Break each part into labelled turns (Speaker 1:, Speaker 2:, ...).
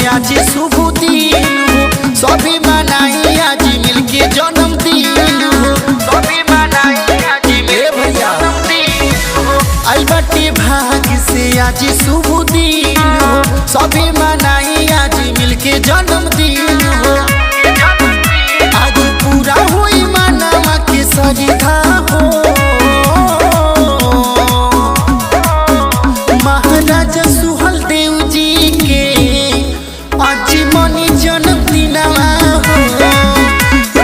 Speaker 1: आज शुभ दिन हो, सभी मनाई आज मिलके जन्मदिन हो, सभी मनाई आज मिलके जन्मदिन हो। आई बाटे भाग्य से आज शुभ दिन हो, सभी मनाई आज मिलके जन्मदिन हो। आज पूरा हुई मानवा के सरिधा हो, महाराजा सुहल देव जी के आज मनी जन्मदिन हो।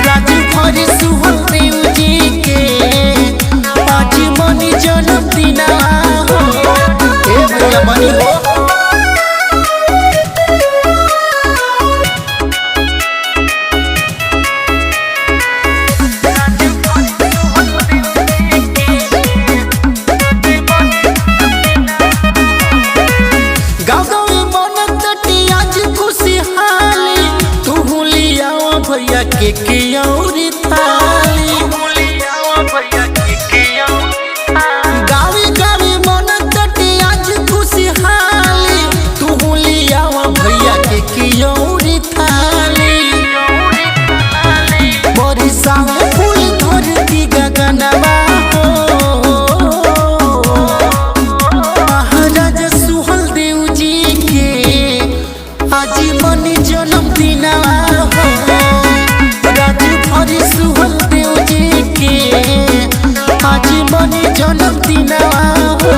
Speaker 1: राजू भरी सुहल देव जी के आज मनी जन्मदिन हो। ए भैया मनी हो भैया के औरी ताली गावी गावी मन तटी आज खुशहाली। तू लिया भैया के औरी थाली बड़ी सावे फूल धरती गगनवा हो। महाराजा सुहल देव जी के आज मनी जन्मदिन हो। सुहल देव जी के आज मनी जन्मदिन हो।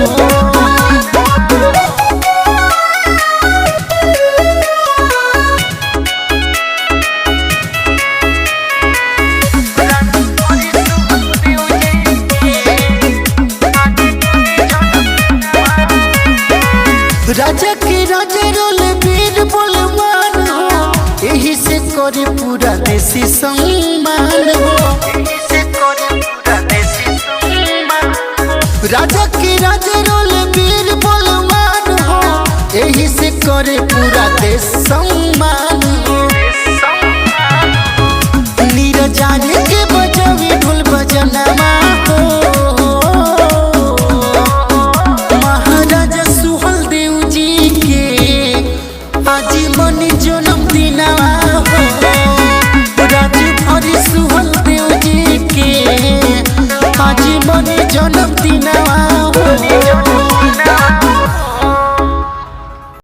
Speaker 1: राजा के राजा रोल वीर बलवान हो, यही से करे पूरा देसी सम्मान हो। राजा के राजा रोल वीर बलवान हो, यही से करे पूरा देश सम्मान।